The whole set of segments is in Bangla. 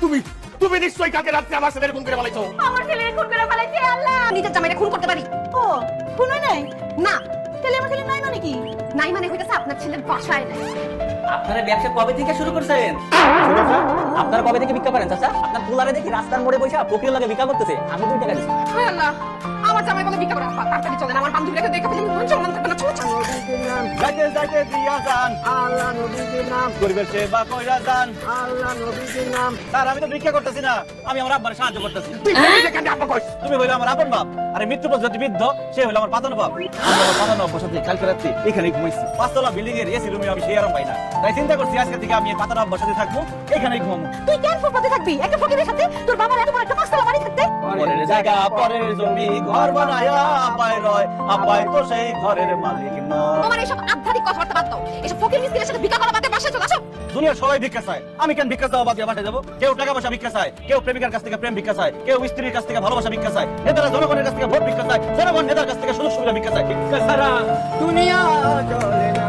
তুমি তুমি নিশ্চয়ই কালকে রাত্রে আমার ছেলের খুন করে ফেলাইছো। আমার ছেলে খুন করে ফেলাইছে আল্লাহ। নিজের জামাইরে খুন করতে পারি? ও খুন হয় নাই? না। তাহলে আমার ছেলে নাই মানে কি? নাই মানে হইতাছে আপনার ছেলের বাসায় নাই। আপনারা ব্যবসা কবে থেকে শুরু করছেন? আপনারা কবে থেকে ভিক্ষা করেন চাচা? আপনার পোলারে দেখি রাস্তার মোড়ে বসে ফকিরের লাগে ভিক্ষা করতেছে। আমি 2 টাকা দিছি। হায় আল্লাহ, আমার জামাই বলে ভিক্ষা করে। আপা তাড়াতাড়ি চলেন, আমার বান্ধবীকে দেখে ফেলি, মন সম্মান থাকবে না। চলো চলো। যাইতে যাইতে দিয়া যান আল্লাহ নবীর নাম, গরিবের সেবা কইরা যান আল্লাহ নবীর নাম। স্যার আমি তো ভিক্ষা করতেছি না, আমি আমার আব্বার সাহায্য করতেছি। তুই কেন আব্বা কইস? তুমি হইলো আমার আপন বাপ, আরে মৃত্যু পর্যন্ত বৃদ্ধ সে হইলো আমার পাতন বাপ। আমার পাতন বাপ বসে কালকে রাত্রি এখানেই ঘুমাইছি। 5 তলা বিল্ডিং এর এসি রুমে আমি সেই আরাম পাই না, তাই চিন্তা করছি আজকে থেকে আমি পাতন বাপ বসাতে থাকবো, এখানেই ঘুমাবো। তুই কেন ফুটপাতে থাকবি? একটা ফকিরের সাথে তোর বাবার এত বড় একটা পাঁচতলা বাড়ি থাকতে? পরের জায়গা পরের জমি ঘর বানায়া আব্বাই রয়, আব্বাই তো সেই ঘরের মালিক নয়। তোমার এইসব আধ্যাত্মিক কথাবার্তা বাদ দাও। এইসব ফকির মিস্ত্রির সাথে ভিক্ষা করা বাদে বাসায় চলে আসো। দুনিয়ার সবাই ভিক্ষা চায়, আমি কেন ভিক্ষা চাওয়া বাদ দিয়ে বাসায় যাবো? কেউ টাকা পয়সা ভিক্ষা চায়, কেউ প্রেমিকার কাছ থেকে প্রেম ভিক্ষা চায়, কেউ স্ত্রীর কাছ থেকে ভালোবাসা ভিক্ষা চায়, নেতারা জনগণের কাছ থেকে ভোট ভিক্ষা চায়, জনগণ নেতার কাছ থেকে সুযোগ সুবিধা ভিক্ষা চায়। ভিক্ষা ছাড়া দুনিয়া চলে না।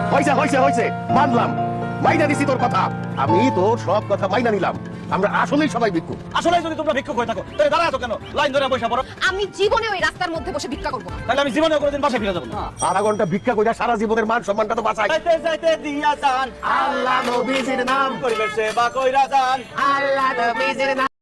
হইছে মানলাম, মাইনা দিছি তোর কথা। আমি তোর সব কথা মাইনা নিলাম। আমরা আসলেই সবাই ভিক্ষুক। আসলে যদি তোমরা ভিক্ষুক হয়ে থাকো তাহলে দাঁড়ায় আছো কেন? লাইন ধরে বসে পড়ো। আমি জীবনে ওই রাস্তার মধ্যে বসে ভিক্ষা করব না। তাহলে আমি জীবনে কোনোদিন বাসায় ফিরে যাবো না। আধা ঘন্টা ভিক্ষা কইরা সারা জীবনের মান সম্মানটা তো বাঁচাই। যাইতে যাইতে দিয়া যান আল্লাহ নবীজির নাম, গরিবের সেবা কইরা যান আল্লাহ নবীজির নাম।